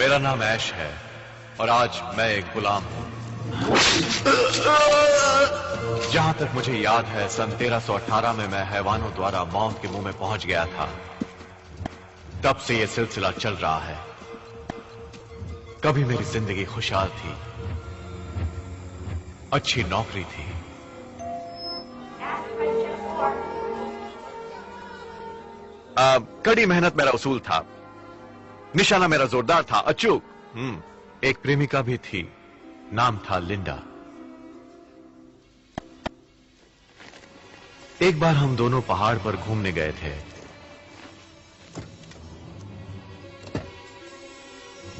मेरा नाम ऐश है और आज मैं एक गुलाम हूं। जहां तक मुझे याद है, सन 1318 में मैं हैवानों द्वारा मौत के मुंह में पहुंच गया था। तब से यह सिलसिला चल रहा है। कभी मेरी जिंदगी खुशहाल थी, अच्छी नौकरी थी, कड़ी मेहनत मेरा उसूल था, निशाना मेरा जोरदार था, अचूक। एक प्रेमिका भी थी, नाम था लिंडा। एक बार हम दोनों पहाड़ पर घूमने गए थे।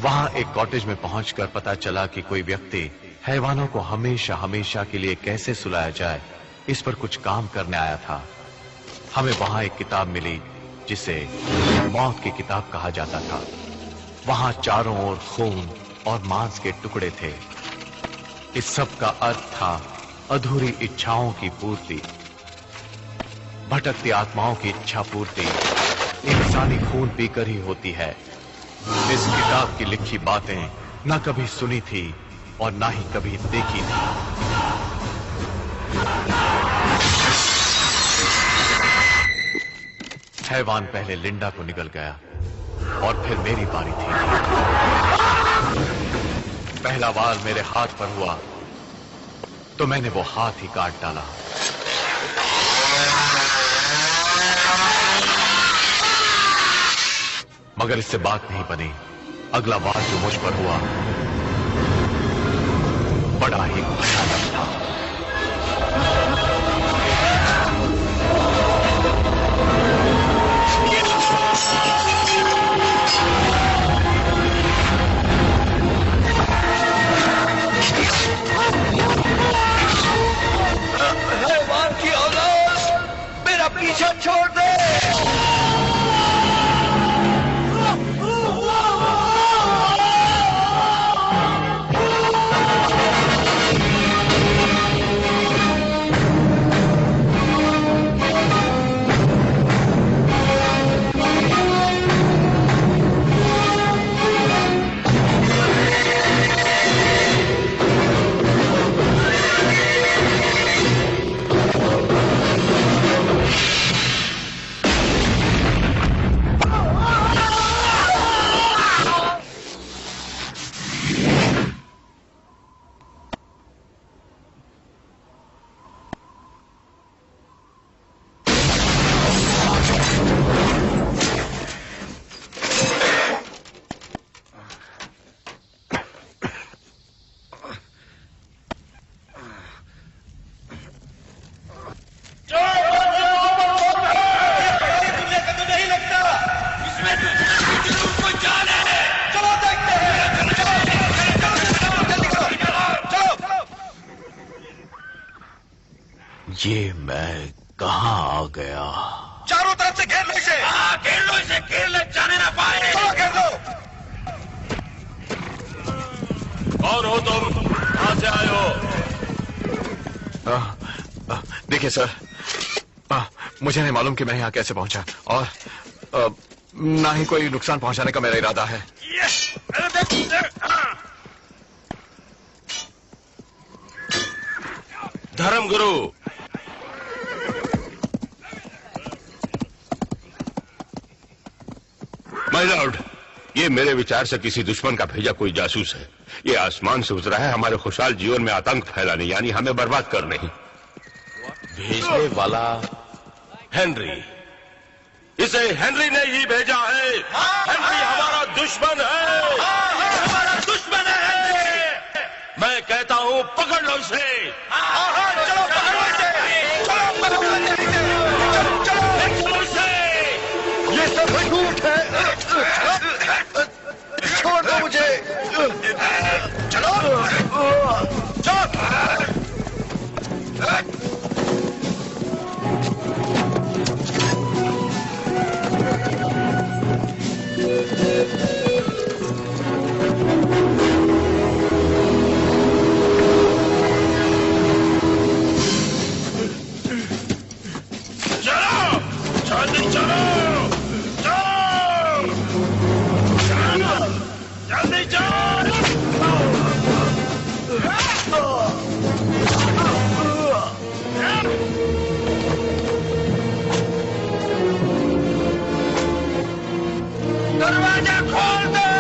वहां एक कॉटेज में पहुंचकर पता चला कि कोई व्यक्ति हैवानों को हमेशा हमेशा के लिए कैसे सुलाया जाए, इस पर कुछ काम करने आया था। हमें वहां एक किताब मिली जिसे मौत की किताब कहा जाता था। वहां चारों ओर खून और मांस के टुकड़े थे। इस सब का अर्थ था अधूरी इच्छाओं की पूर्ति, भटकती आत्माओं की इच्छा पूर्ति इंसानी खून पीकर ही होती है। इस किताब की लिखी बातें न कभी सुनी थी और ना ही कभी देखी थी। हैवान पहले लिंडा को निगल गया और फिर मेरी बारी थी। पहला वार मेरे हाथ पर हुआ तो मैंने वो हाथ ही काट डाला। मगर इससे बात नहीं बनी। अगला वार जो मुझ पर हुआ बड़ा ही भयानक था। हैवान की औलाद, मेरा पीछा छोड़ दे। ये मैं कहां आ गया? चारों तरफ से घेर लो इसे। घेर लो इसे, घेर ले, जाने ना पाए। चलो घेर लो। कौन हो तुम? कहां से आए हो? देखिए सर, मुझे नहीं मालूम कि मैं यहां कैसे पहुंचा और ना ही कोई नुकसान पहुंचाने का मेरा इरादा है। धर्मगुरु, माय लॉर्ड, ये मेरे विचार से किसी दुश्मन का भेजा कोई जासूस है। ये आसमान से उतरा है हमारे खुशहाल जीवन में आतंक फैलाने, यानी हमें बर्बाद करने। भेजने वाला हेनरी, इसे हेनरी ने ही भेजा है। हेनरी हमारा दुश्मन है। हमारा दुश्मन है। मैं कहता हूं पकड़ लो इसे। चलो पकड़ो इसे। चलो पकड़ो इसे। ये सब झूठ है। छोड़ दो मुझे। चलो चलो। जल्दी चल। दरवाजा खोल दो।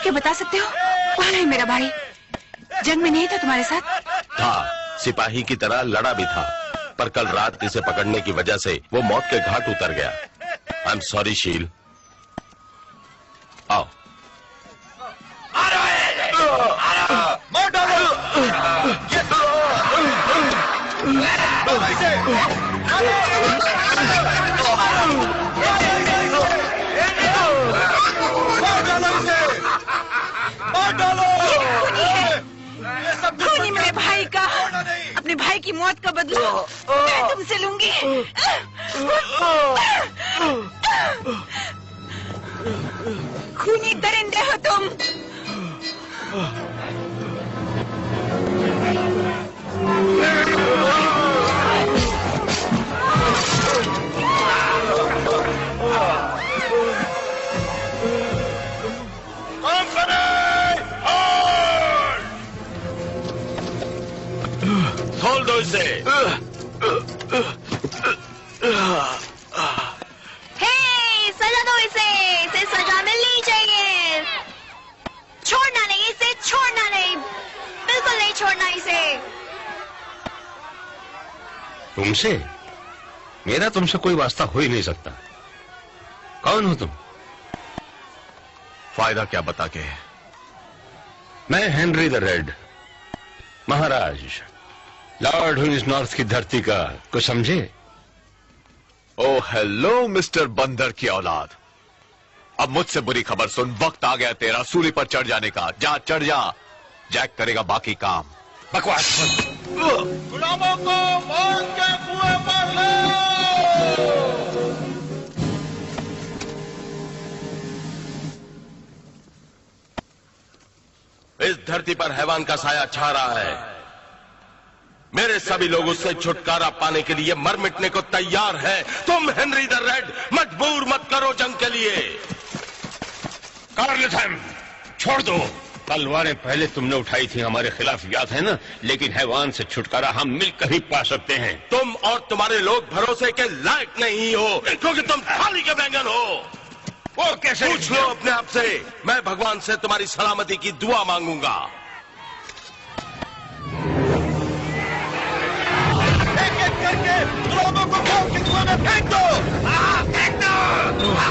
क्या बता सकते हो कौन है मेरा भाई? जंग में नहीं था तुम्हारे साथ? था, सिपाही की तरह लड़ा भी था, पर कल रात इसे पकड़ने की वजह से वो मौत के घाट उतर गया। आई एम सॉरी शील। आओ। खूनी मेरे भाई का, अपने भाई की मौत का बदला मैं तुमसे लूंगी। खूनी दरिंदे हो तुम। खोल दो इसे। सजा दो इसे सजा मिलनी चाहिए। छोड़ना नहीं इसे, छोड़ना नहीं, बिल्कुल नहीं छोड़ना इसे। तुमसे? मेरा तुमसे कोई वास्ता हो ही नहीं सकता। कौन हो तुम? फायदा क्या बता के? मैं हेनरी द रेड, महाराज, लॉर्ड हुनिस नॉर्थ की धरती का। कुछ समझे? ओ हेलो मिस्टर बंदर की औलाद, अब मुझसे बुरी खबर सुन। वक्त आ गया तेरा सूली पर चढ़ जाने का। जा, चढ़ जा, जैक करेगा बाकी काम। बकवास। गुलामों को मौत के कुएं पर ले। इस धरती पर हैवान का साया छा रहा है। मेरे सभी लोग उससे छुटकारा पाने के लिए मर मिटने को तैयार है। तुम हेनरी द रेड मजबूर मत करो जंग के लिए। कार्लथम, छोड़ दो। तलवारें पहले तुमने उठाई थी हमारे खिलाफ, याद है ना? लेकिन हैवान से छुटकारा हम मिलकर ही पा सकते हैं। तुम और तुम्हारे लोग भरोसे के लायक नहीं हो, क्योंकि तुम थाली के बैंगन हो। वो कैसे? पूछ लो अपने आप से। मैं भगवान से तुम्हारी सलामती की दुआ मांगूंगा। एक-एक करके गुलामों को मौत के कुएं में फेंक दो। फेंक दो,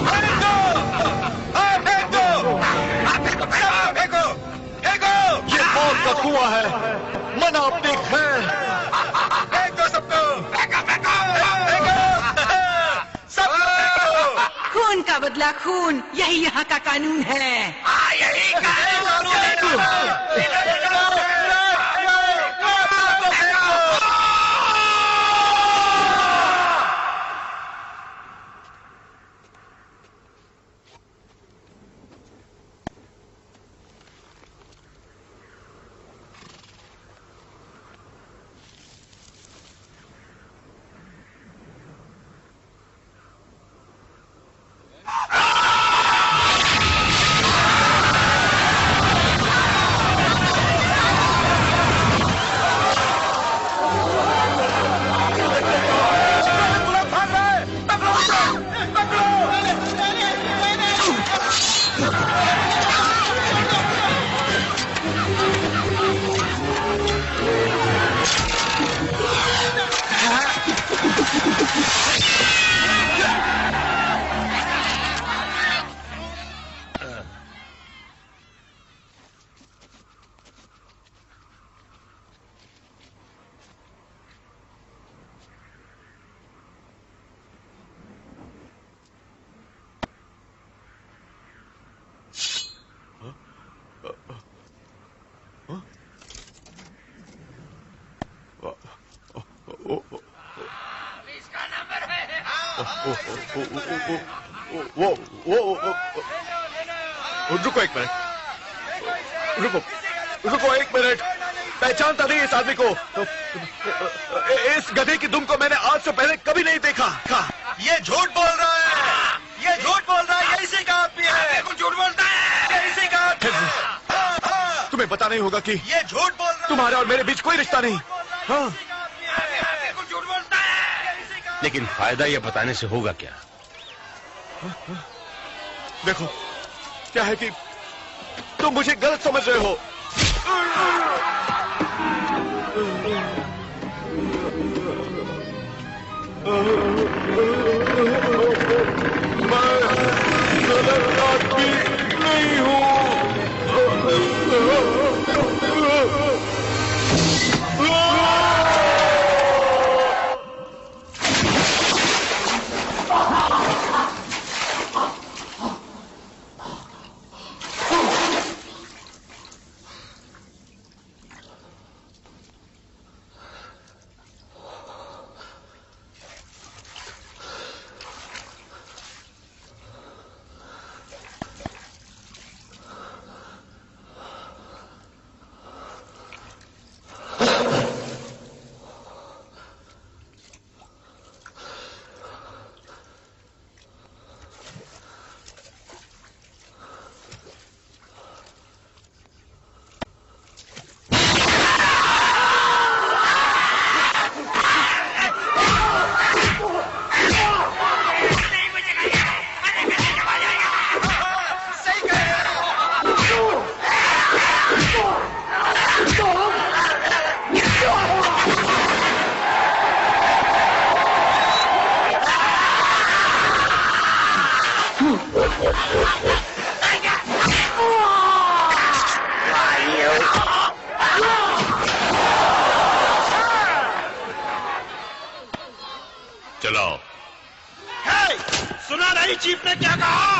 फेंक दो, फेंक दो, फेंको, फेंको। ये मौत का कुआं है, मना अपनी खैर। फेंक दो सबको, फेंको, फेंको, फेंको, सबको। खून का बदला खून, यही यहाँ का कानून है। यही कानून है। रुको एक मिनट, रुको एक मिनट। पहचानता नहीं इस आदमी को। इस गधे की दुम को मैंने आज से पहले कभी नहीं देखा। ये झूठ बोल रहा है, ये झूठ बोल रहा है, यही का आदमी है। झूठ बोलता है, यही का आदमी है। तुम्हें पता नहीं होगा कि ये झूठ बोल रहा है, तुम्हारे और मेरे बीच कोई रिश्ता नहीं। हाँ, झूठ बोलता है। लेकिन फायदा यह बताने से होगा क्या? देखो, क्या है कि तुम मुझे गलत समझ रहे हो। मैं गलत आदमी नहीं हूँ। चलाओ। सुना नहीं चीफ ने क्या कहा?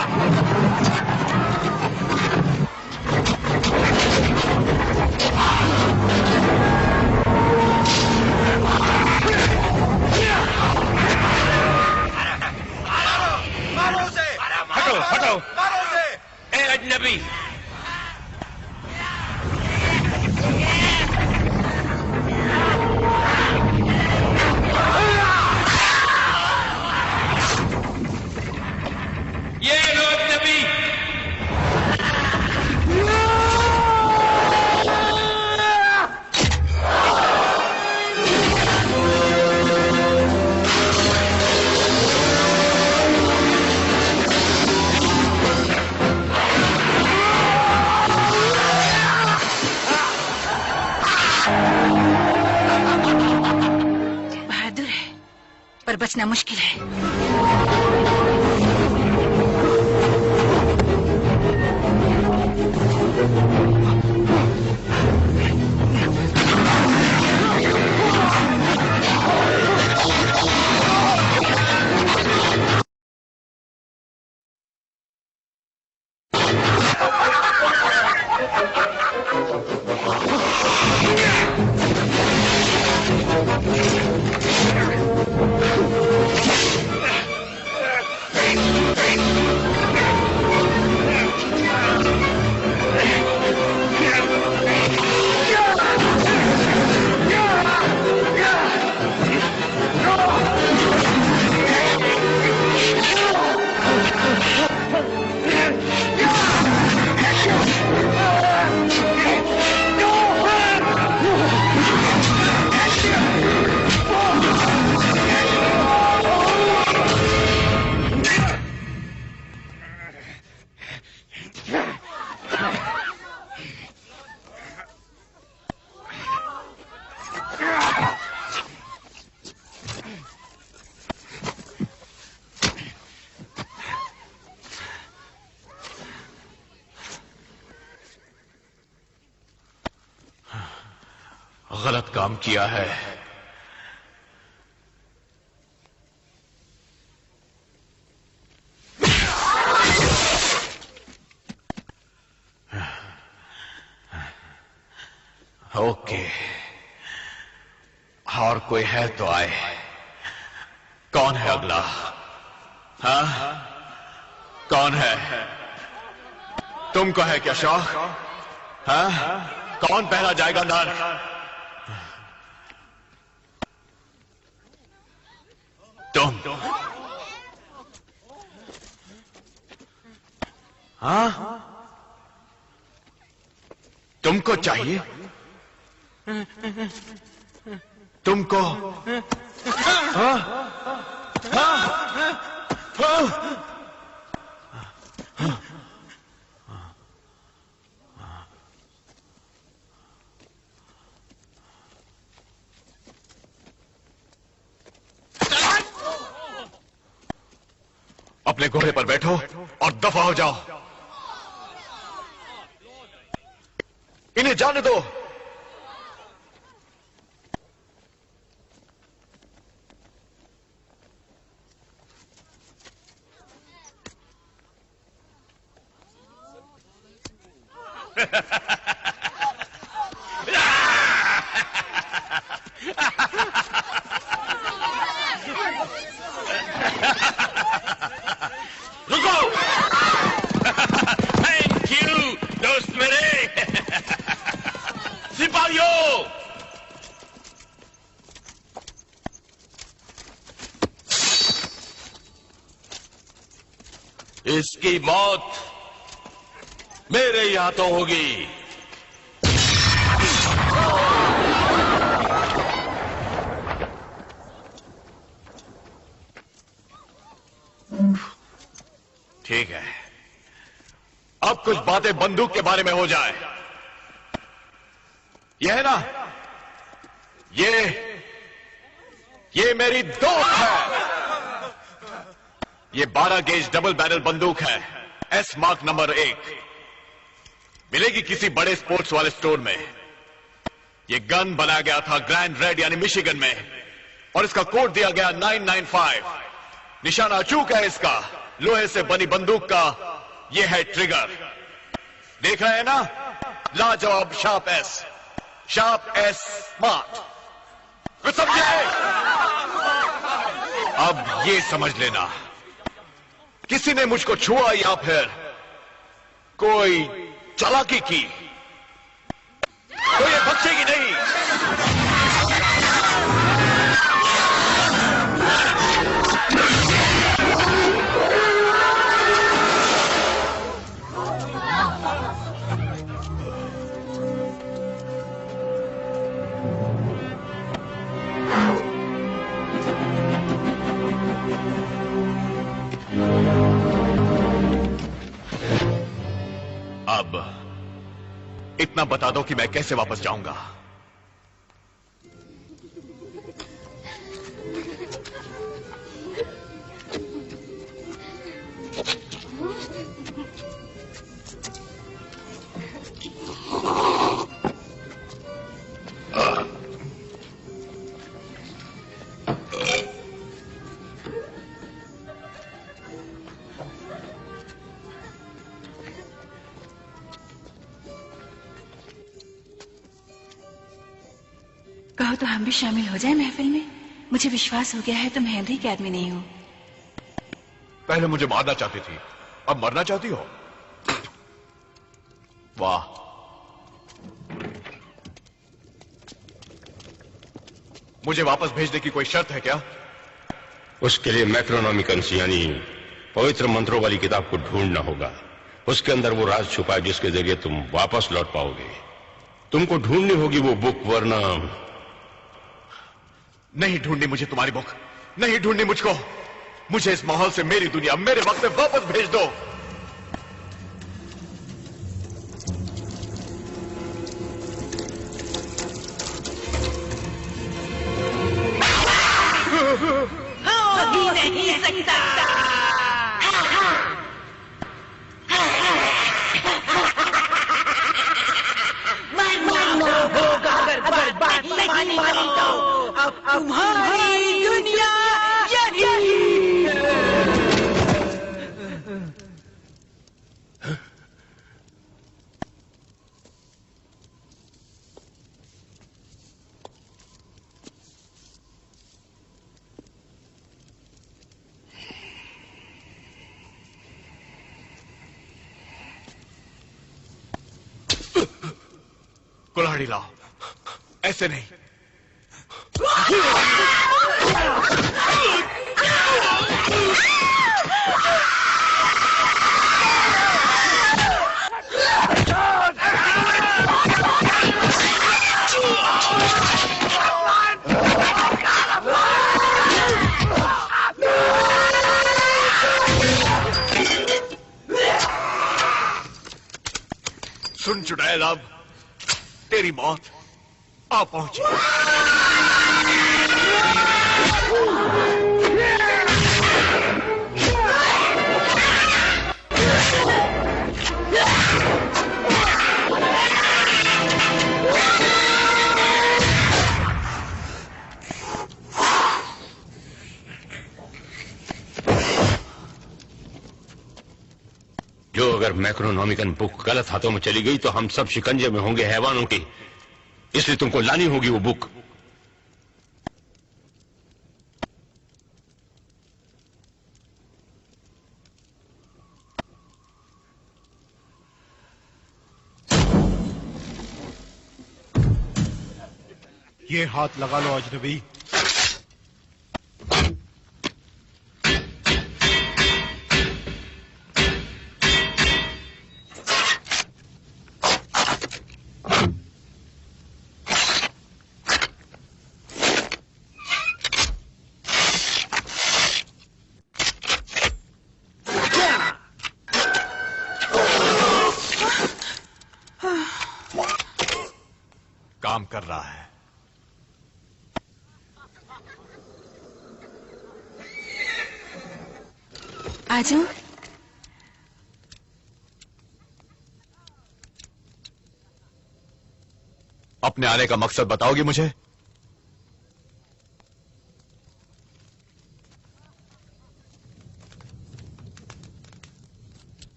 मारो उसे, हटो हटो। मारो उसे। ए अजनबी, ये लो अजनबी। बहादुर है, पर बचना मुश्किल है। गलत काम किया है। ओके, और कोई है तो आए। कौन है अगला? हाँ? कौन है? तुमको है क्या शौक? हाँ? कौन पहला जाएगा अंदर? तुम। हाँ? तुमको चाहिए? तुमको? हाँ? हाँ? हाँ? अपने घोड़े पर बैठो और दफा हो जाओ। इन्हें जाने दो। रुको। थैंक यू दोस्त मेरे। सिपाहियों, इसकी मौत मेरे ही हाथों होगी। ठीक है, अब कुछ बातें बंदूक के बारे में हो जाए। यह है ना, ये मेरी दोस्त है। ये 12 गेज डबल बैरल बंदूक है, एस मार्क नंबर 1। मिलेगी किसी बड़े स्पोर्ट्स वाले स्टोर में। ये गन बनाया गया था ग्रैंड रेड यानी मिशिगन में, और इसका कोड दिया गया 995। निशाना अचूक है इसका, लोहे से बनी बंदूक का। यह है ट्रिगर, देख रहे हैं ना? लाजवाब शार्प एस स्मार्ट। तो समझे? अब ये समझ लेना, किसी ने मुझको छुआ या फिर कोई चालाकी की तो ये बचेगी नहीं। अब इतना बता दो कि मैं कैसे वापस जाऊंगा। कहो तो हम भी शामिल हो जाए महफिल में। मुझे विश्वास हो गया है तुम हेनरी के आदमी नहीं हो। पहले मुझे मारना चाहती थी, अब मरना चाहती हो? वाह, मुझे वापस भेजने की कोई शर्त है क्या? उसके लिए मैक्रोनॉमिकन्स यानी पवित्र मंत्रों वाली किताब को ढूंढना होगा। उसके अंदर वो राज छुपा है जिसके जरिए तुम वापस लौट पाओगे। तुमको ढूंढनी होगी वो बुक, वरना नहीं ढूंढनी मुझे तुम्हारी बुक, नहीं ढूंढनी मुझको। मुझे इस माहौल से, मेरी दुनिया, मेरे वक्त में वापस भेज दो। हो ही नहीं सकता। मानी तो अब तुम्हारी दुनिया यही। कुल्हाड़ी लाओ, ऐसे नहीं। सुन चुड़ैल, अब तेरी मौत आ पहुंची। जो अगर मैक्रोनॉमिकन बुक गलत हाथों में चली गई तो हम सब शिकंजे में होंगे हैवानों की, इसलिए तुमको लानी होगी वो बुक। ये हाथ लगा लो अजनबी। काम कर रहा है। आ जाओ। अपने आने का मकसद बताओगी मुझे?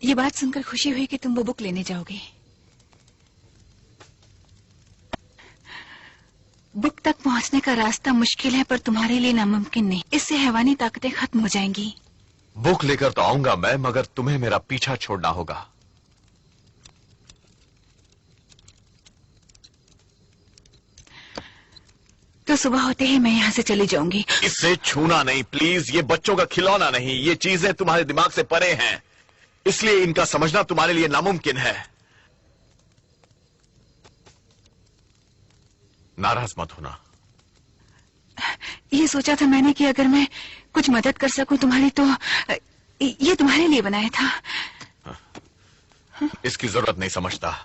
ये बात सुनकर खुशी हुई कि तुम वो बुक लेने जाओगे। बुक तक पहुंचने का रास्ता मुश्किल है, पर तुम्हारे लिए नामुमकिन नहीं। इससे हैवानी ताकतें खत्म हो जाएंगी। बुक लेकर तो आऊंगा मैं, मगर तुम्हें मेरा पीछा छोड़ना होगा। तो सुबह होते ही मैं यहाँ से चली जाऊंगी। इसे छूना नहीं प्लीज, ये बच्चों का खिलौना नहीं। ये चीजें तुम्हारे दिमाग से परे हैं, इसलिए इनका समझना तुम्हारे लिए नामुमकिन है। नाराज मत होना। ये सोचा था मैंने कि अगर मैं कुछ मदद कर सकूं तुम्हारी, तो ये तुम्हारे लिए बनाया था। इसकी जरूरत नहीं समझता।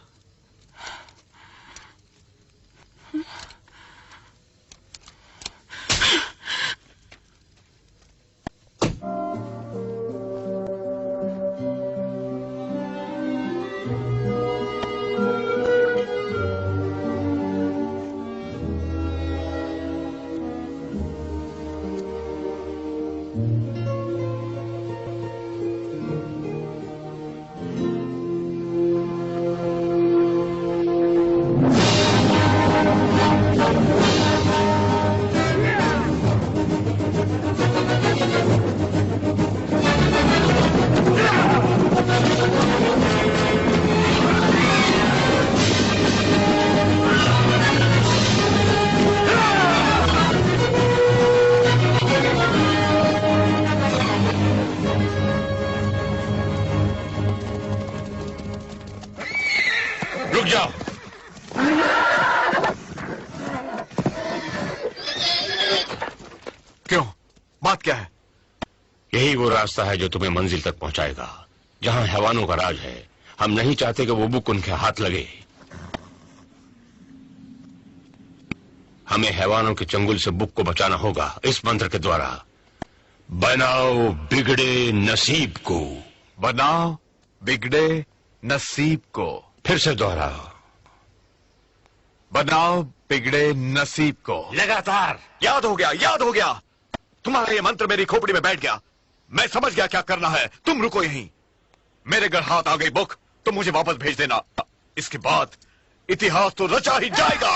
रुक जाओ। क्यों? बात क्या है? यही वो रास्ता है जो तुम्हें मंजिल तक पहुंचाएगा, जहां हैवानों का राज है। हम नहीं चाहते कि वो बुक उनके हाथ लगे। हमें हैवानों के चंगुल से बुक को बचाना होगा इस मंत्र के द्वारा। बनाओ बिगड़े नसीब को। बनाओ बिगड़े नसीब को। फिर से दोहराओ। बनाओ बिगड़े नसीब को। लगातार। याद हो गया, याद हो गया। तुम्हारा ये मंत्र मेरी खोपड़ी में बैठ गया। मैं समझ गया क्या करना है। तुम रुको यहीं। मेरे घर हाथ आ गई बुक, तुम मुझे वापस भेज देना। इसके बाद इतिहास तो रचा ही जाएगा।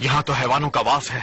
यहाँ तो हैवानों का वास है।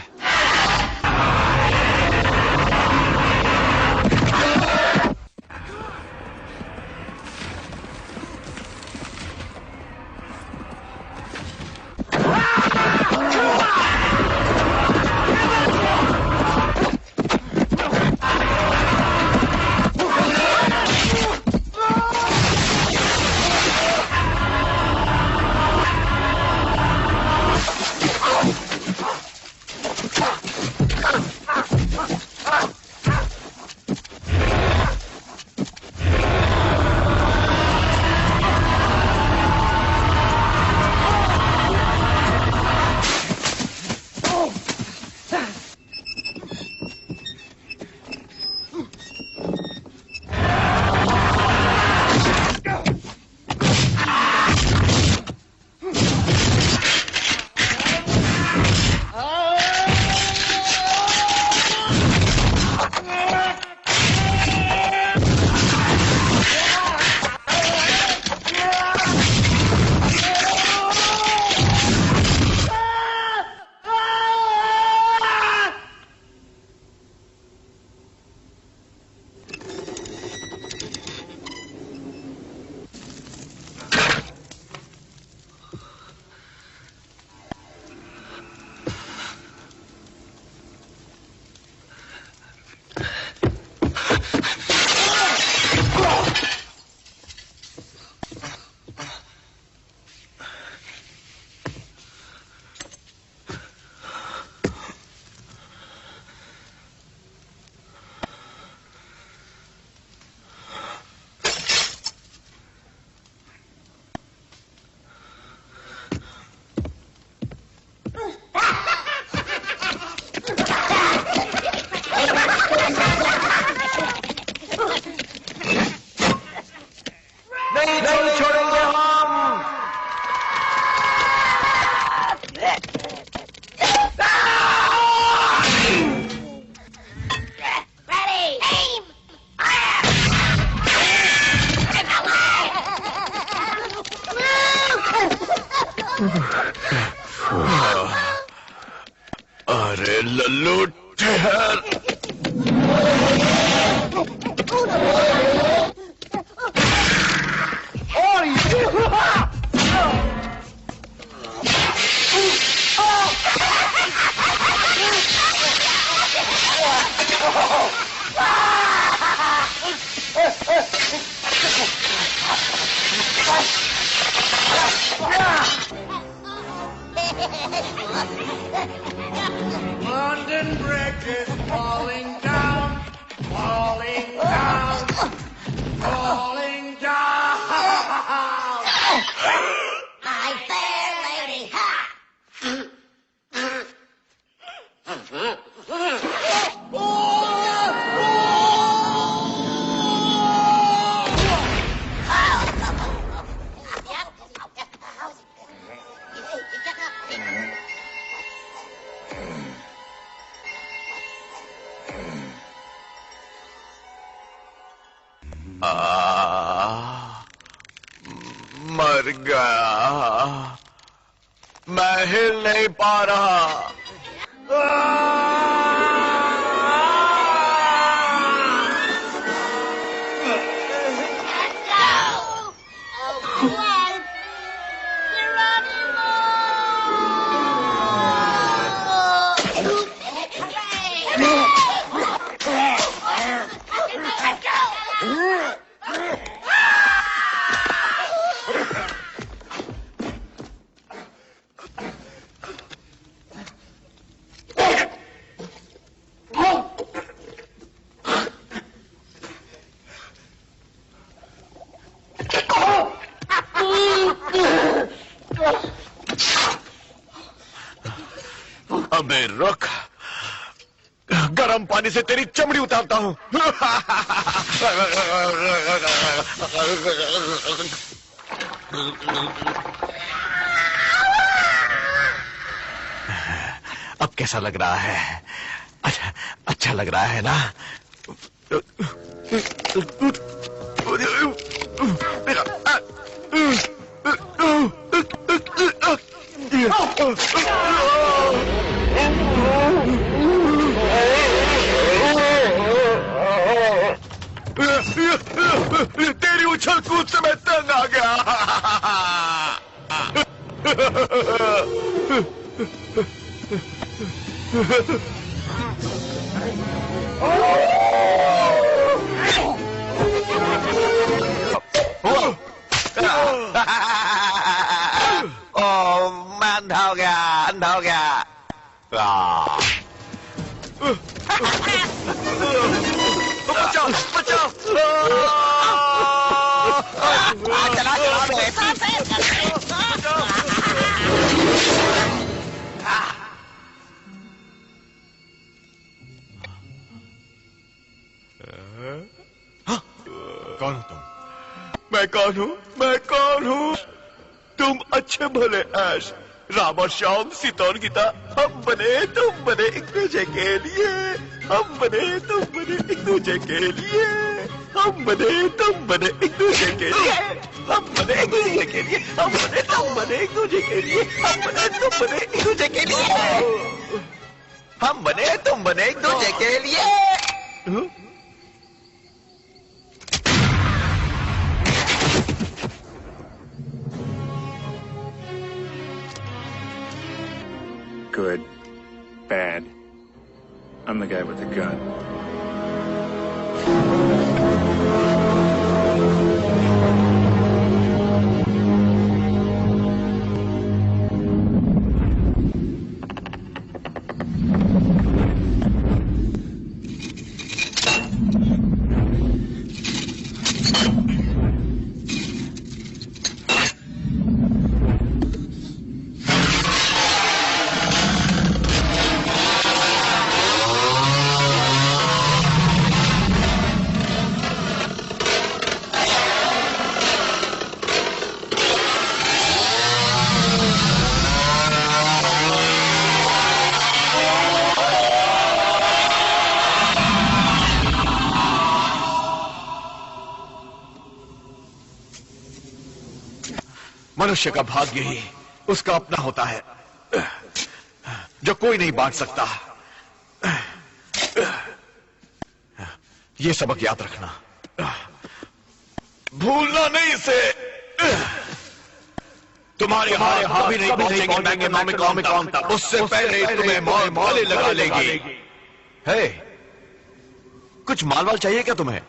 अरे लल्लू ठहर। London Bridge is falling down, falling down, falling down. My fair lady, ha! मर गया, मैं हिल नहीं पा रहा। अबे रुक, गर्म पानी से तेरी चमड़ी उतारता हूं। अब कैसा लग रहा है? अच्छा लग रहा है ना? तेरी उछल कूद से मैं तंग आ गया। मैं अंधा हो गया, अंधा हो गया। बचाओ, बचाओ। चला कौन हो तुम? मैं कौन हूँ? मैं कौन हूँ? तुम अच्छे भले ऐश, राम और श्याम, सीता और गीता, हम बने तुम बने एक दूसरे के लिए, हम बने तुम बने एक दूसरे के लिए, हम बने तुम बने एक दूसरे के लिए, हम बने एक दूसरे के लिए, हम बने तुम बने एक दूसरे के लिए, हम बने तुम बने एक दूसरे के लिए, हम बने तुम बने एक दूसरे के लिए। Good, bad. I'm the guy with the gun. मनुष्य का भाग्य ही उसका अपना होता है, जो कोई नहीं बांट सकता। ये सबक याद रखना, भूलना नहीं इसे। तुम्हारे हाथ भी नहीं पहुंचेंगे मैक्रोनॉमिकॉन तक, उससे पहले तुम्हें मौले लगा लेगी। है कुछ मालवाल चाहिए क्या तुम्हें?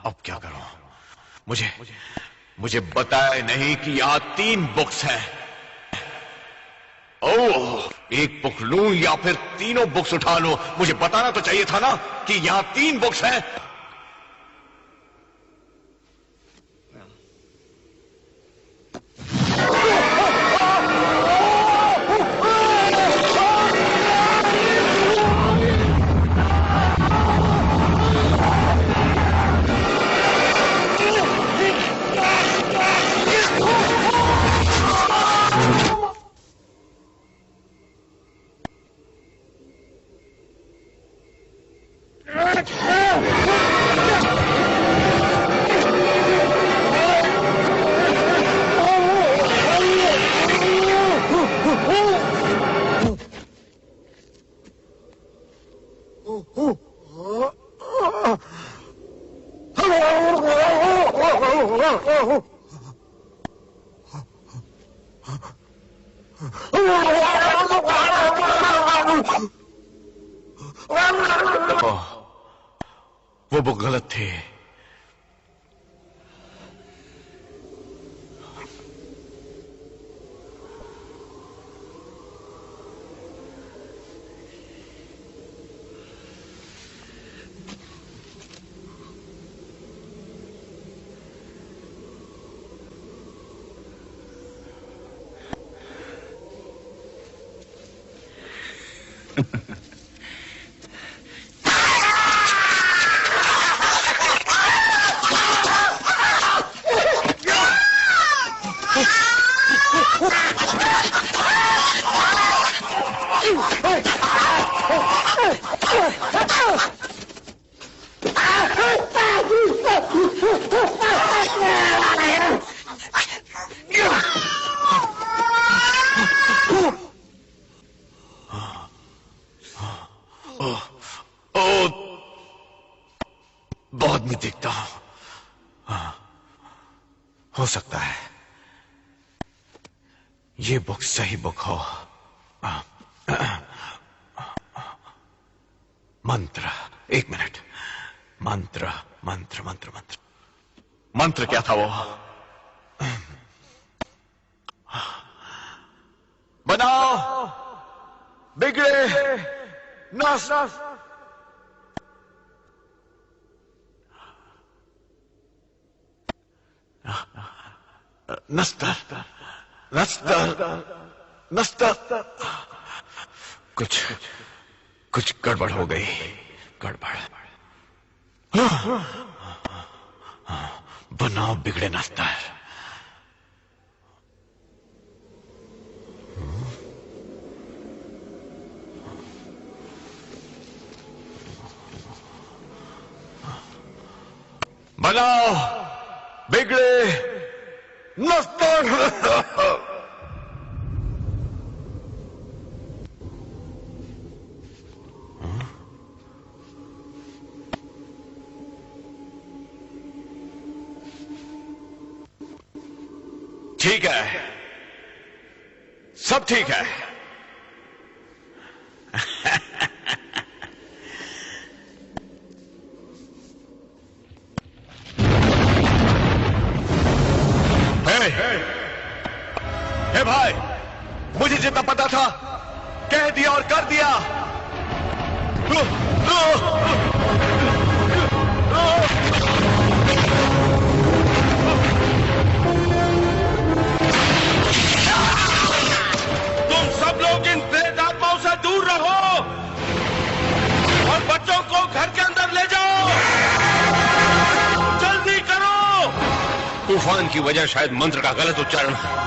अब क्या करूं? मुझे बताया नहीं कि यहां 3 बुक्स हैं। ओह, एक बुक लूं या फिर तीनों बुक्स उठा लूं? मुझे बताना तो चाहिए था ना कि यहां 3 बुक्स हैं। वो गलत थे। बहुत नहीं दिखता हूं। हो सकता है ये बुक सही बुक हो। मंत्र, एक मिनट। मंत्र मंत्र मंत्र मंत्र मंत्र क्या था वो? बनाओ बिगड़े नस नस्तर नस्तर नस्तर। कुछ गड़बड़ हो गई। गड़बड़। बनाओ बिगड़े नस्तर। बनाओ बिगड़े नस्तर। ठीक है, सब ठीक है। हे भाई, मुझे जितना पता था कह दिया और कर दिया। तुम सब लोग इन प्रेत आत्माओं से दूर रहो और बच्चों को घर के अंदर ले जाओ। जल्दी करो। तूफान की वजह शायद मंत्र का गलत उच्चारण है।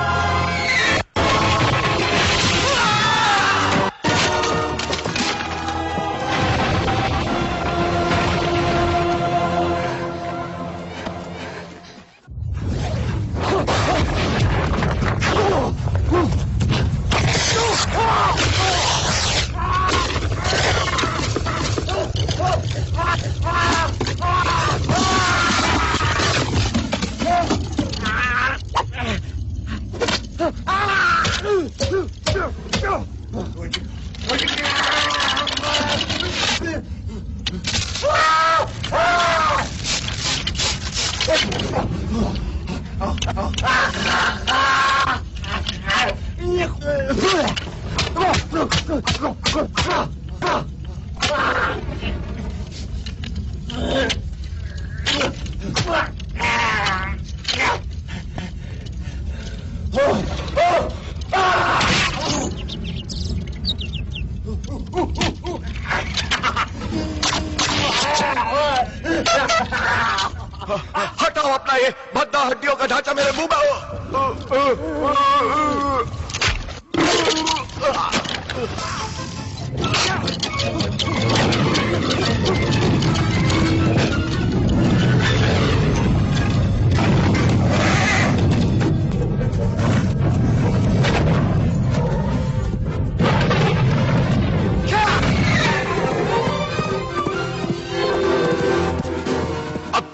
हटाओ अपना ये भद्दा हड्डियों का ढांचा मेरे मुंह में।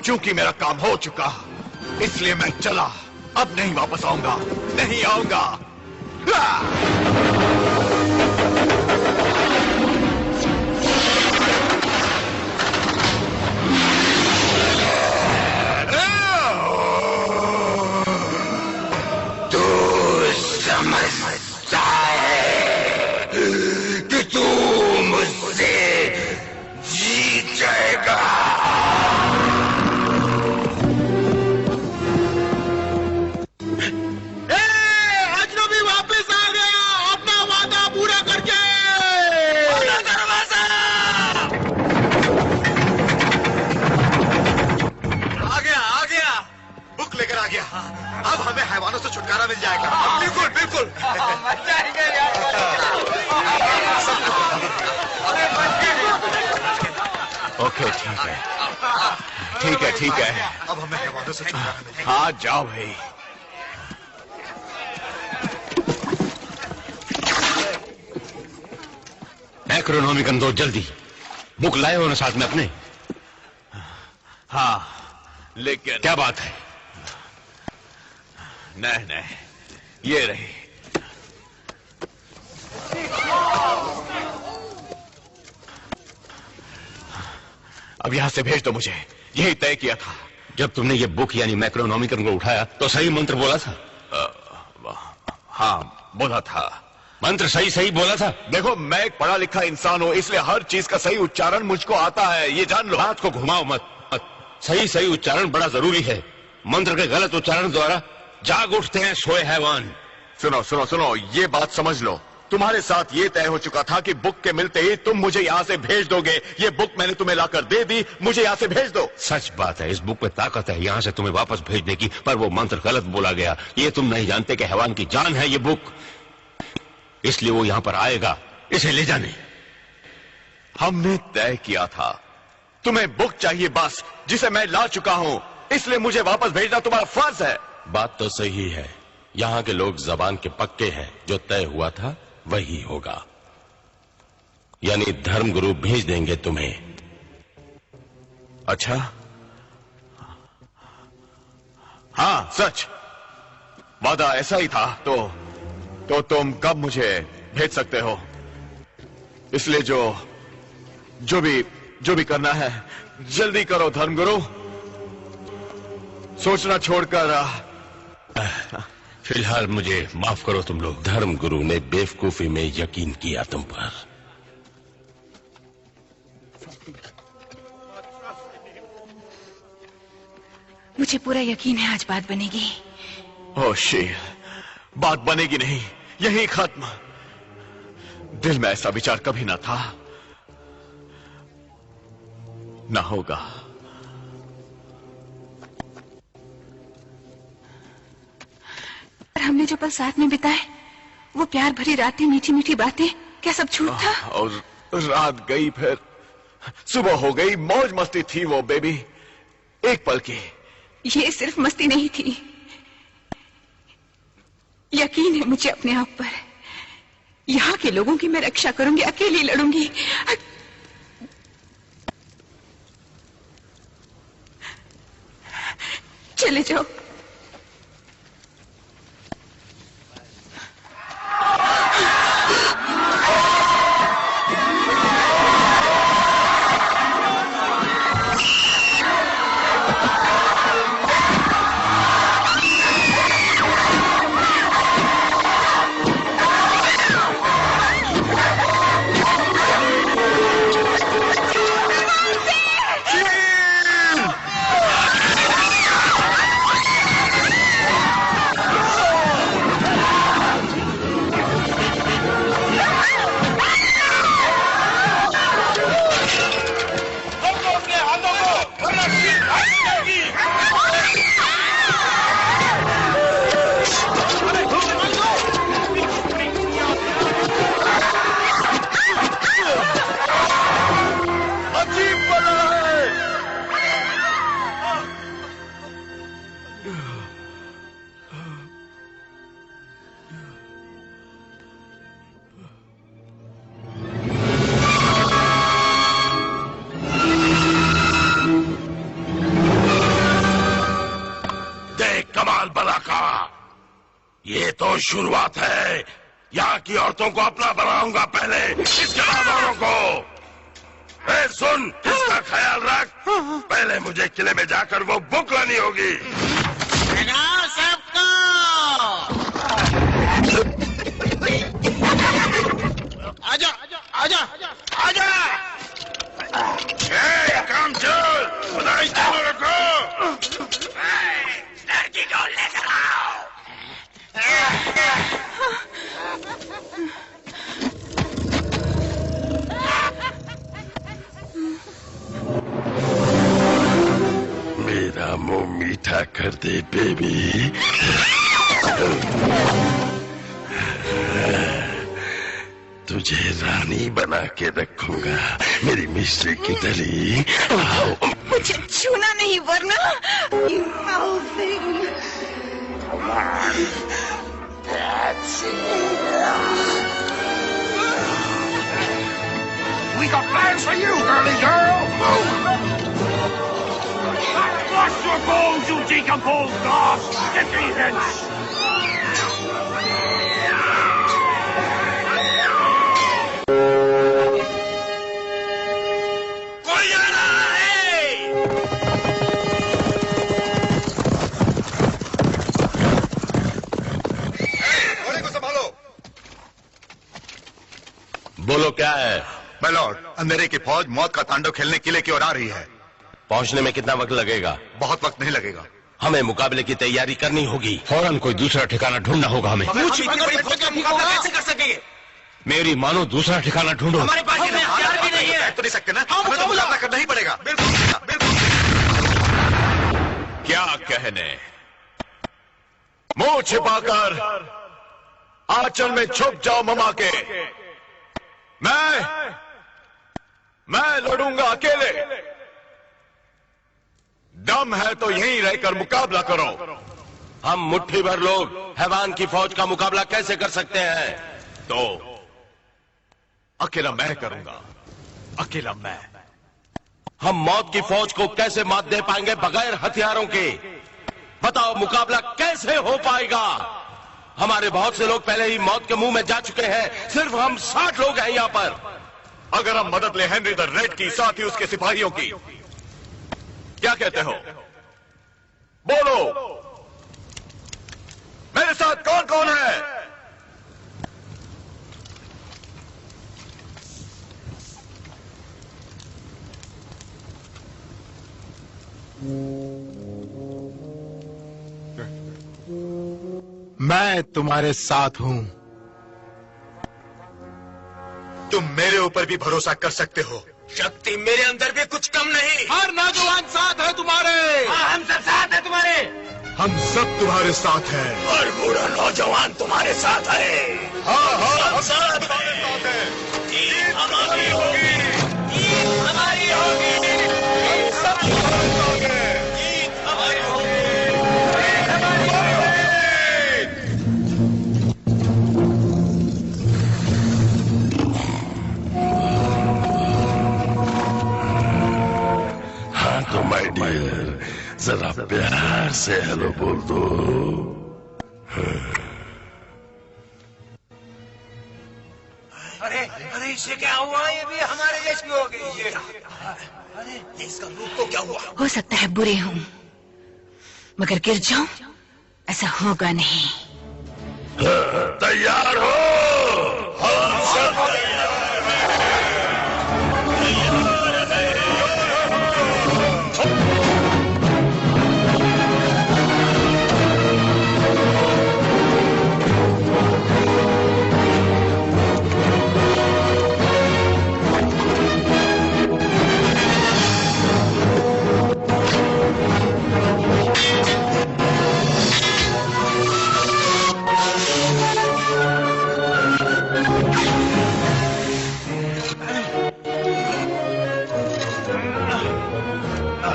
चूंकि मेरा काम हो चुका इसलिए मैं चला, अब नहीं वापस आऊंगा, नहीं आऊंगा। तू समझता है कि तू मुझसे जीत जाएगा? अजनबी वापस आ गया, अपना वादा पूरा करके। दरवाजा आ गया, बुक लेकर आ गया। अब हमें हैवानों से छुटकारा मिल जाएगा। बिल्कुल बिल्कुल। ओके, ठीक है, ठीक है, ठीक है। अब हमें हैवानों से छुटकारा मिल जाएगा। हाँ, जाओ भाई। मैक्रोनॉमिकन दो जल्दी। बुक लाए हो ना साथ में अपने? हाँ, लेकिन क्या बात है? नहीं, ये रही। अब यहां से भेज दो मुझे, यही तय किया था। जब तुमने ये बुक यानी मैक्रोनॉमिकन को उठाया तो सही मंत्र बोला था? हाँ, बोला था। मंत्र सही सही बोला था? देखो, मैं एक पढ़ा लिखा इंसान हूं, इसलिए हर चीज का सही उच्चारण मुझको आता है, ये जान लो। बात को घुमाओ मत। सही सही उच्चारण बड़ा जरूरी है। मंत्र के गलत उच्चारण द्वारा जाग उठते हैं सोए हैवान। सुनो सुनो सुनो, ये बात समझ लो। तुम्हारे साथ ये तय हो चुका था कि बुक के मिलते ही तुम मुझे यहाँ से भेज दोगे। ये बुक मैंने तुम्हें लाकर दे दी, मुझे यहाँ से भेज दो। सच बात है, इस बुक में ताकत है यहाँ से तुम्हें वापस भेजने की, पर वो मंत्र गलत बोला गया। ये तुम नहीं जानते कि हैवान की जान है ये बुक, इसलिए वो यहाँ पर आएगा इसे ले जाने। हमने तय किया था, तुम्हें बुक चाहिए बस, जिसे मैं ला चुका हूँ, इसलिए मुझे वापस भेजना तुम्हारा फर्ज है। बात तो सही है, यहाँ के लोग जबान के पक्के हैं, जो तय हुआ था वही होगा। यानी धर्मगुरु भेज देंगे तुम्हें। अच्छा, हाँ सच, वादा ऐसा ही था। तो तुम कब मुझे भेज सकते हो? इसलिए जो भी करना है जल्दी करो धर्मगुरु, सोचना छोड़कर। फिलहाल मुझे माफ करो तुम लोग। धर्मगुरु ने बेवकूफी में यकीन किया तुम पर। मुझे पूरा यकीन है आज बात बनेगी। ओ शील, बात बनेगी नहीं, यही खत्म। दिल में ऐसा विचार कभी ना था, ना होगा। हमने जो पल साथ में बिताए, वो प्यार भरी रातें, मीठी मीठी बातें, क्या सब झूठ था? और रात गई, फिर सुबह हो गई, मौज मस्ती थी वो बेबी, एक पल की। ये सिर्फ मस्ती नहीं थी, यकीन है मुझे अपने आप पर। यहाँ के लोगों की मैं रक्षा करूंगी, अकेली लड़ूंगी। चले जाओ। कमाल बला का। ये तो शुरुआत है। यहाँ की औरतों को अपना बनाऊंगा पहले, इसके बाद औरों को। ए, सुन, इसका ख्याल रख। पहले मुझे किले में जाकर वो बुक लानी होगी। सबको आजा आजा आजा। काम चल, खुदाई चालू रखो। लड़की को लेकर आओ। मेरा मुंह मीठा कर दे बेबी। तुझे रानी बना के रखूंगा, मेरी मिस्री की डली। मुझे छूना नहीं वरना We got plans for you, girly girl. Wash your bones, you decomposed dogs. Get me hence. बोलो क्या है? मैं लॉर्ड, अंधेरे की फौज मौत का तांडव खेलने किले की ओर आ रही है। पहुंचने में कितना वक्त लगेगा? बहुत वक्त नहीं लगेगा। हमें मुकाबले की तैयारी करनी होगी। फौरन कोई दूसरा ठिकाना ढूंढना होगा हमें। कैसे कर सकेंगे? मेरी मानो दूसरा ठिकाना ढूंढो। हमारे पास हथियार भी नहीं है। तो नहीं सकते ना, हमें तो मुकाबला करना ही पड़ेगा। क्या कहने? मुंह छिपाकर आंचल में छुप जाओ ममा के। मैं लड़ूंगा अकेले। दम है तो यहीं रहकर मुकाबला करो। हम मुट्ठी भर लोग हैवान की फौज का मुकाबला कैसे कर सकते हैं? तो अकेला मैं करूंगा, अकेला मैं। हम मौत की फौज को कैसे मात दे पाएंगे बगैर हथियारों के? बताओ, मुकाबला कैसे हो पाएगा? हमारे बहुत से लोग पहले ही मौत के मुंह में जा चुके हैं। सिर्फ हम 60 लोग हैं यहाँ पर। अगर हम मदद ले हेनरी द रेड की, साथ ही उसके सिपाहियों की, क्या कहते हो? बोलो, मेरे साथ कौन कौन है? मैं तुम्हारे साथ हूं। तुम मेरे ऊपर भी भरोसा कर सकते हो। शक्ति मेरे अंदर भी कुछ कम नहीं। हर नौजवान साथ है तुम्हारे। हम सब साथ है तुम्हारे। हम सब तुम्हारे साथ हैं। हर बूढ़ा नौजवान तुम्हारे साथ है। हम साथ तुम्हारे साथ हैं। जीत हमारी होगी। जीत हमारी होगी। सब तुम्हारे साथ हैं। जीत हमारी होगी। तो माय डियर, जरा प्यार से हेलो बोल दो। अरे इससे क्या हुआ? ये भी हमारे जैसी हो गई। ये अरे इसका रूप को क्या हुआ? हो सकता है बुरे हूं, मगर गिर जाऊं ऐसा होगा नहीं। तैयार हो? हम सब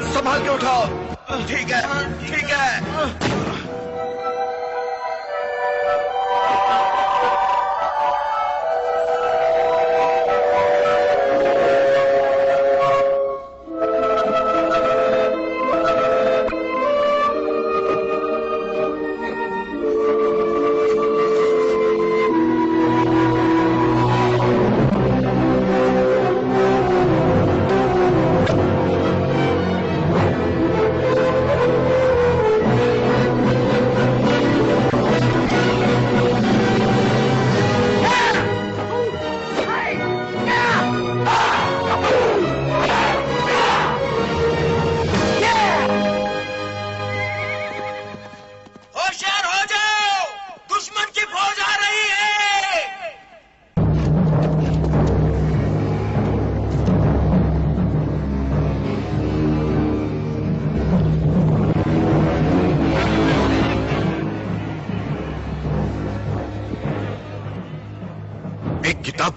संभाल के उठाओ। ठीक है, ठीक है।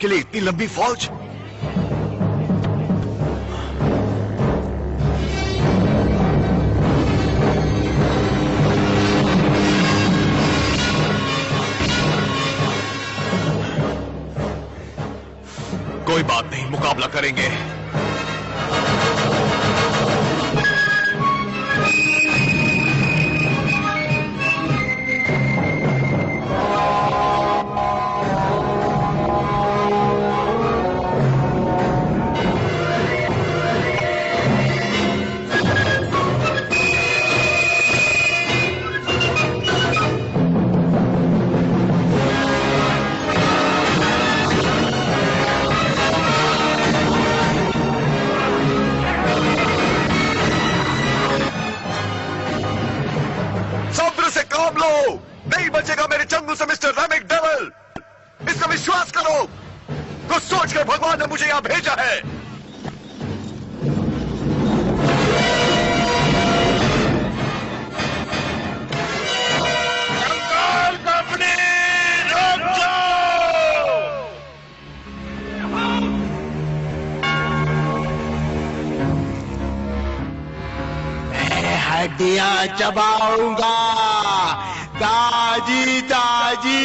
आपके लिए इतनी लंबी फौज? कोई बात नहीं, मुकाबला करेंगे। नहीं बचेगा मेरे चंगू से मिस्टर रैमिक डेविल। इसका विश्वास करो। कुछ सोचकर भगवान ने मुझे यहां भेजा है। कंकाल कंपनी रुक जाओ। मैं हड्डियां चबाऊंगा ताजी ताजी।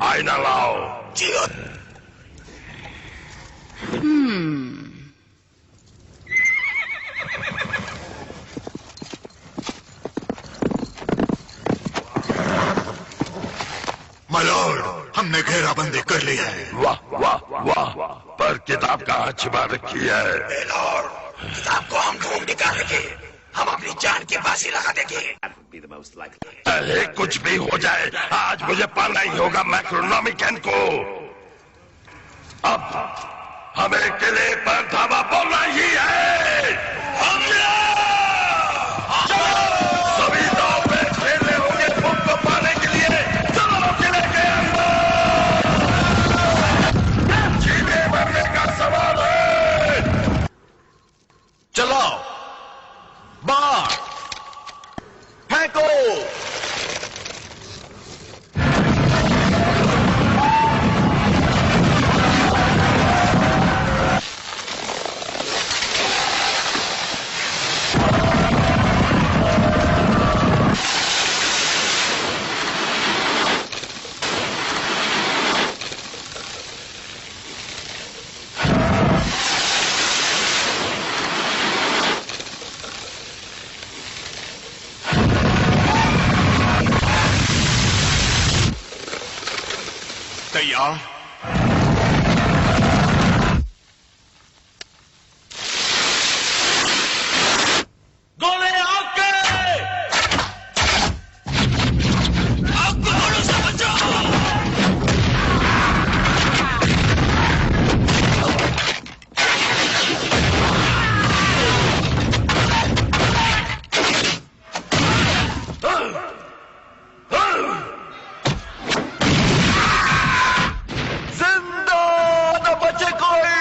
आईना लाओ। मलॉर्ड, हमने घेराबंदी कर ली है। वाह वाह वाह, पर किताब कहाँ छिपा रखी है? किताब को हम ढूंढ निकालेंगे। हम अपनी जान की बाजी लगा देंगे। अरे कुछ भी हो जाए, आज मुझे पाना ही होगा मैक्रोनॉमिकन को। अब हमें किले पर धावा बोलना ही है। सभी दांव पे खेलने होंगे भूख को पाने के लिए। चलो किले के अंदर। जीने मरने का सवाल है। चलो बाहर फेंको। तैयार? गोले आके अब गोलों से बचाओ। जिंदा न बचे कोई।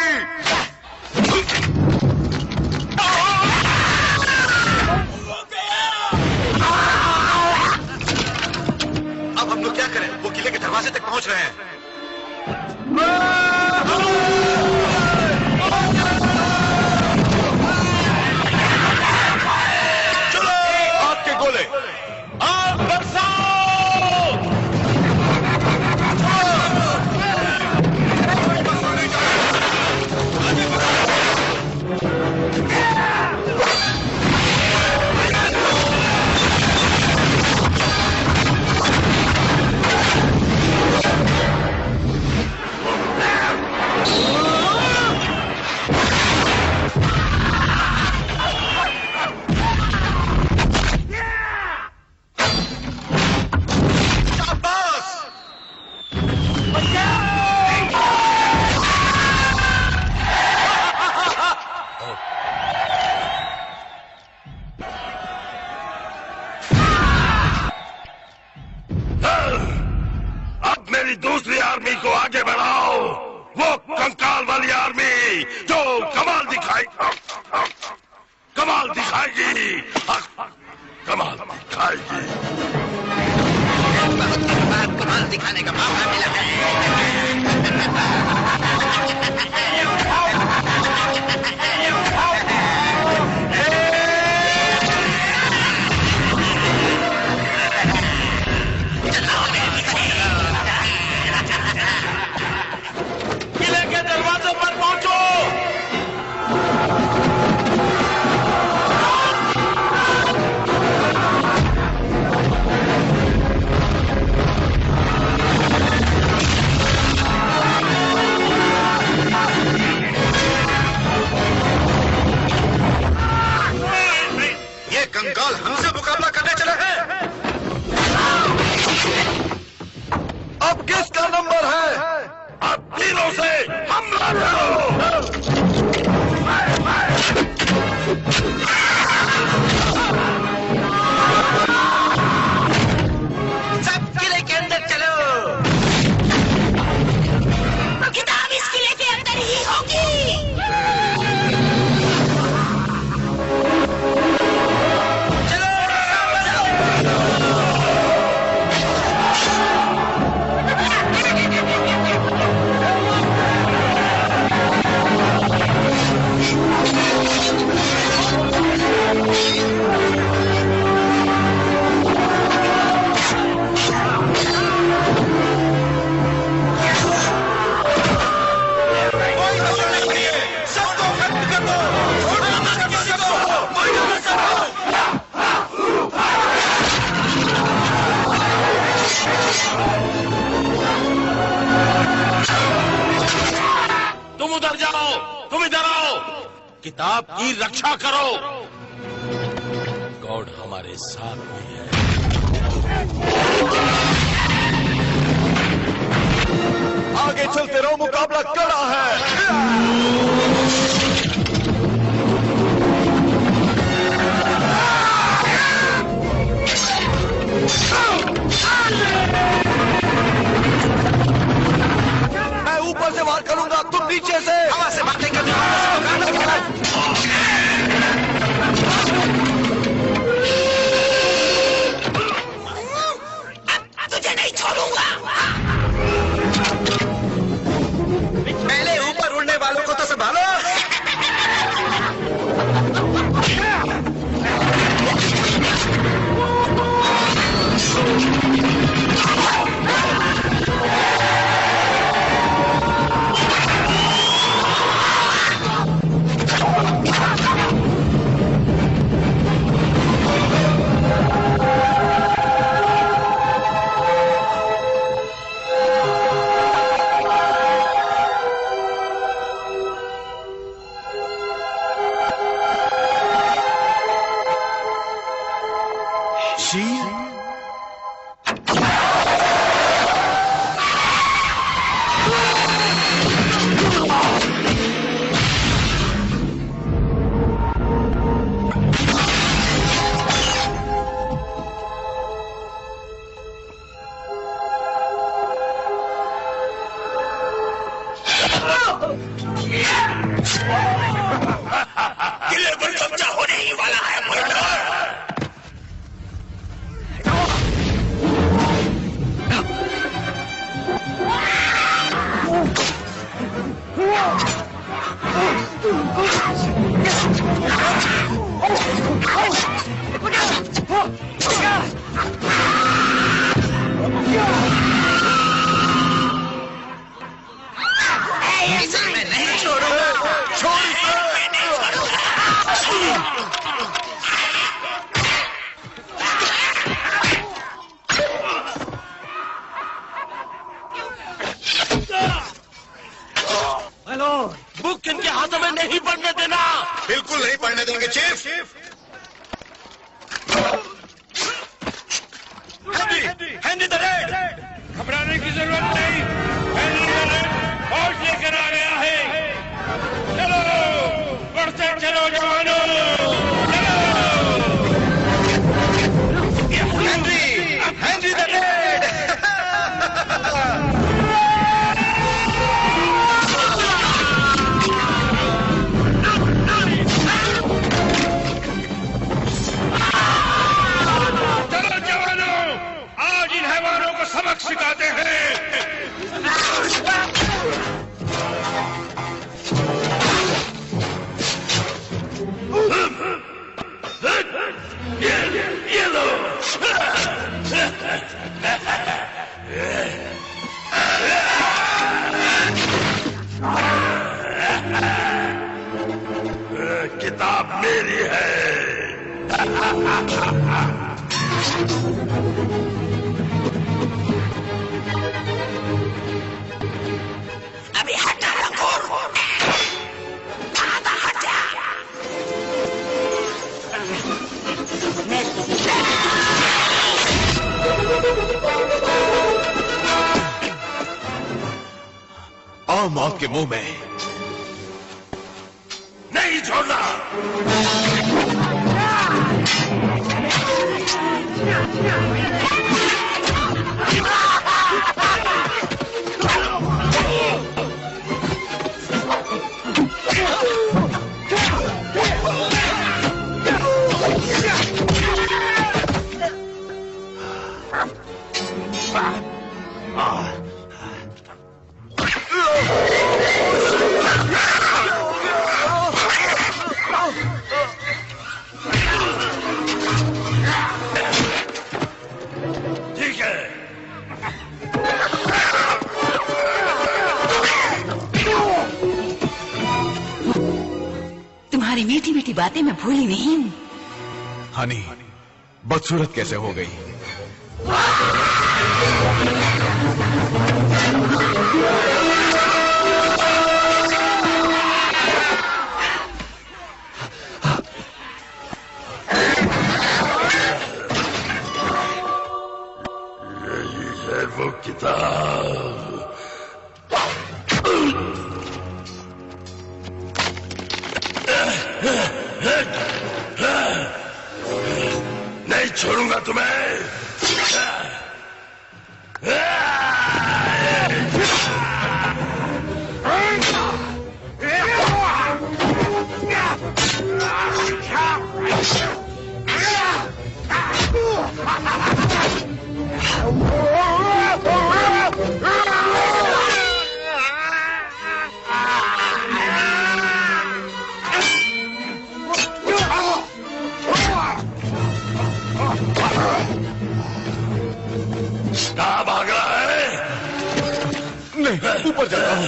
अब हम लोग क्या करें? वो किले के दरवाजे तक पहुंच रहे हैं। चलो आग के गोले, आग बरसाओ। मेरी दूसरी आर्मी को आगे बढ़ाओ, वो कंकाल वाली आर्मी जो कमाल दिखाएगी, कमाल दिखाएगी। कमाल दिखाने का मौका मिला है। किले के दरवाजों पर पहुंचो। ये कंकाल हमसे मुकाबला करने चले हैं। अब किसका नंबर है? अब तीनों से हमला करो। सब किले के अंदर चलो। तो किताब इस किले के अंदर ही होगी। तुम उधर जाओ, तुम इधर आओ, किताब की रक्षा करो। गॉड हमारे साथ में है। आगे चलते रहो, मुकाबला कड़ा है। मैं ऊपर से वार करूंगा, तुम नीचे से। हवा से बातें करने वालों से मुकाबला करो। तुझे नहीं छोड़ूंगा। पहले ऊपर उड़ने वालों को तो संभालो। किले पर कब्जा होने ही वाला है मुल्ला। इसे मैं नहीं छोड़ूंगा। हेलो, बुक इनके हाथों में नहीं पड़ने देना। बिल्कुल नहीं पढ़ने देंगे चीफ। Handy the red. घबराने की जरूरत नहीं। हैंडी द रेड फौज लेकर आ गया है। चलो, बढ़ते चलो जवानों, चलो। Handy the red. सबक सिखाते हैं। ये लो। किताब मेरी है। अभी हटा लंगूर। हट जा। आओ मौत के मुंह में। नहीं छोड़ना। ठीक है। तुम्हारी मीठी मीठी बातें मैं भूली नहीं हूँ। हनी बदसूरत कैसे हो गई? है वो किताब। नहीं छोड़ूंगा तुम्हें। कहाँ भाग रहा है? नहीं, ऊपर जा रहा हूँ।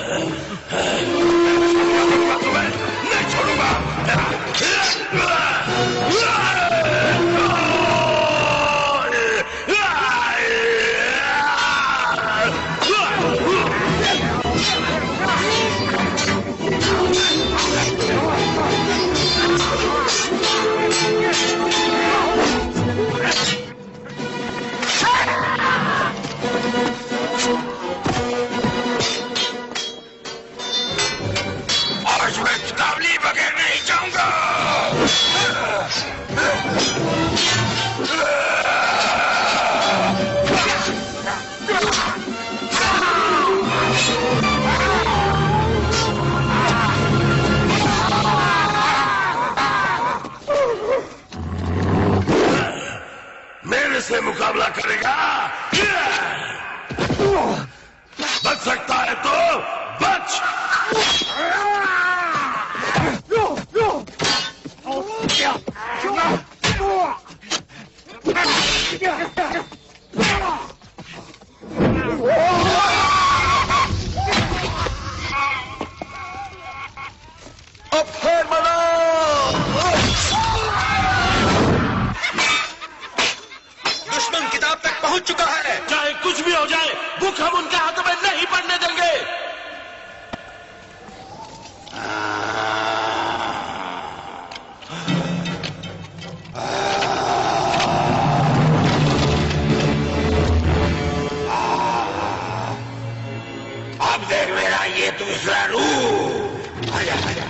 तुम्हें नहीं छोड़ूंगा। आज मैं किताब लिए बगैर नहीं जाऊंगा। मेरे से मुकाबला करेगा? बच सकता है तो बच। अब फेर मना। दुश्मन किताब तक पहुंच चुका है। चाहे कुछ भी हो जाए, बुक हम उनके हाथों में नहीं पड़ने देंगे। अब देख मेरा ये दूसरा रूप। आजा आजा।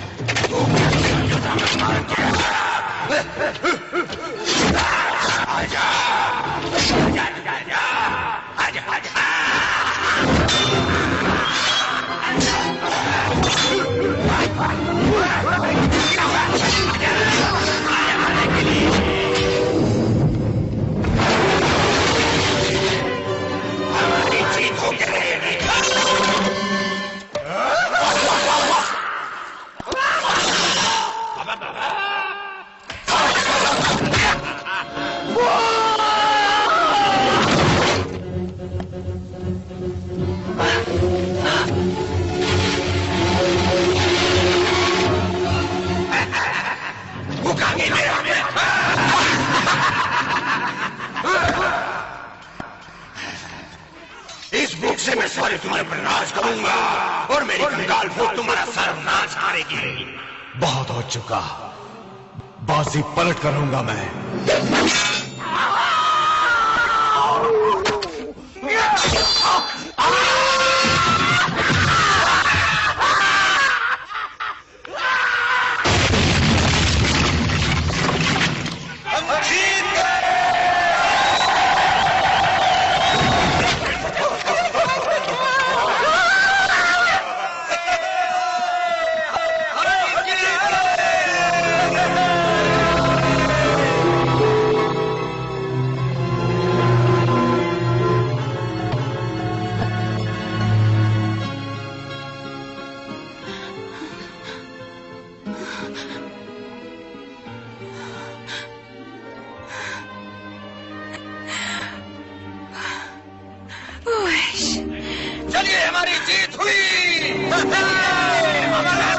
आजा आजा आजा। से मैं सारे तुम्हारे पर राज करूंगा और मेरी कंगाल फौज तुम्हारा सर्वनाश करेगी। बहुत हो चुका, बाजी पलट करूंगा मैं। चलिए, हमारी जीत हुई। हमारा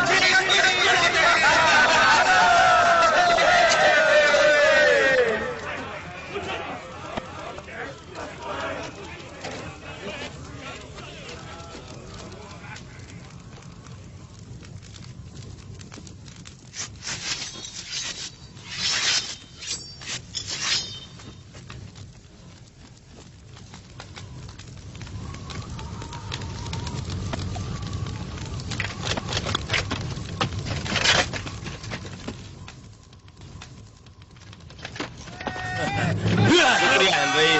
शुक्रिया हेनरी।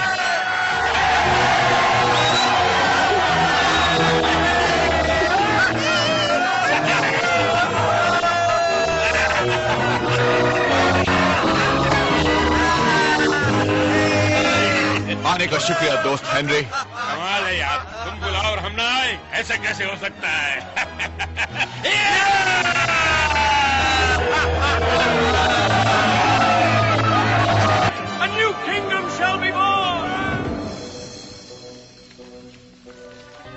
आने का शुक्रिया दोस्त हेनरी। कमाल है यार, तुम बुलाओ और हम ना आए, ऐसा कैसे हो सकता है? A new kingdom shall be born!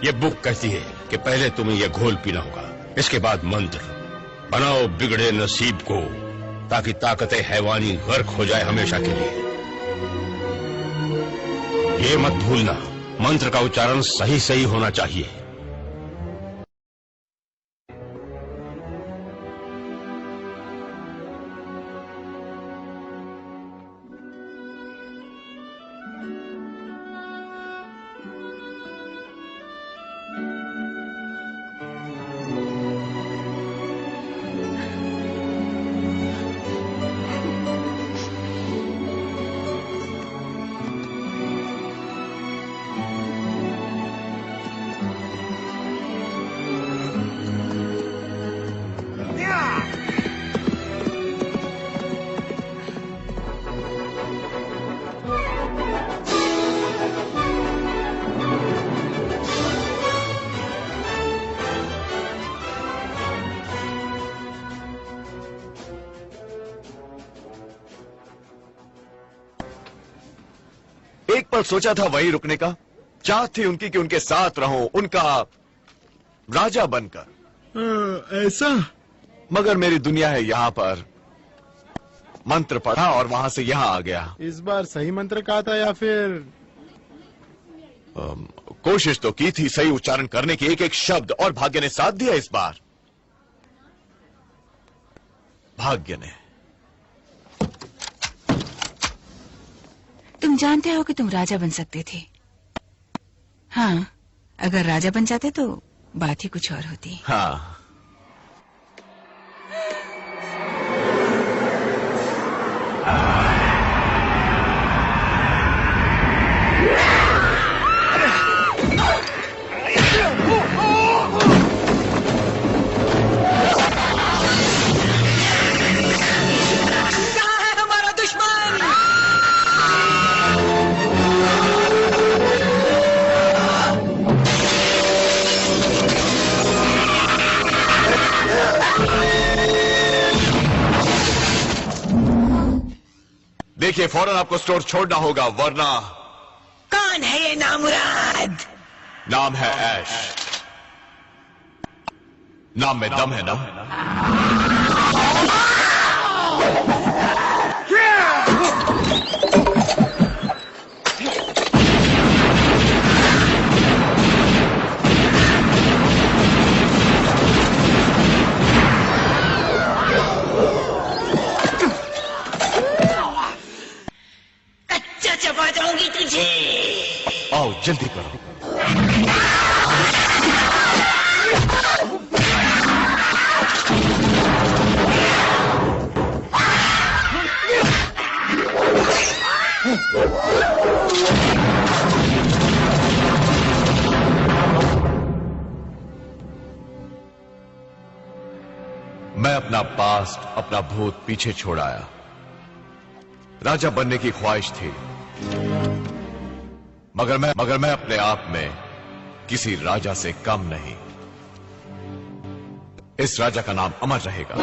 ये बुक कहती है कि पहले तुम्हें यह घोल पीना होगा, इसके बाद मंत्र। बनाओ बिगड़े नसीब को ताकि ताकतें हैवानी गर्क हो जाए हमेशा के लिए। ये मत भूलना, मंत्र का उच्चारण सही सही होना चाहिए। एक पल सोचा था वहीं रुकने का, चाहत थी उनकी कि उनके साथ रहूं, उनका राजा बनकर। ऐसा? मगर मेरी दुनिया है यहाँ पर। मंत्र पढ़ा और वहां से यहाँ आ गया। इस बार सही मंत्र कहा था या फिर? कोशिश तो की थी सही उच्चारण करने की, एक एक शब्द, और भाग्य ने साथ दिया इस बार। भाग्य ने। तुम जानते हो कि तुम राजा बन सकते थे। हाँ, अगर राजा बन जाते तो बात ही कुछ और होती। हाँ, देखिए, फौरन आपको स्टोर छोड़ना होगा, वरना। कौन है ये नामुराद? नाम है ऐश। नाम में दम है ना? जल्दी करो। मैं अपना पास्ट, अपना भूत पीछे छोड़ आया। राजा बनने की ख्वाहिश थी, मगर मैं अपने आप में किसी राजा से कम नहीं। इस राजा का नाम अमर रहेगा।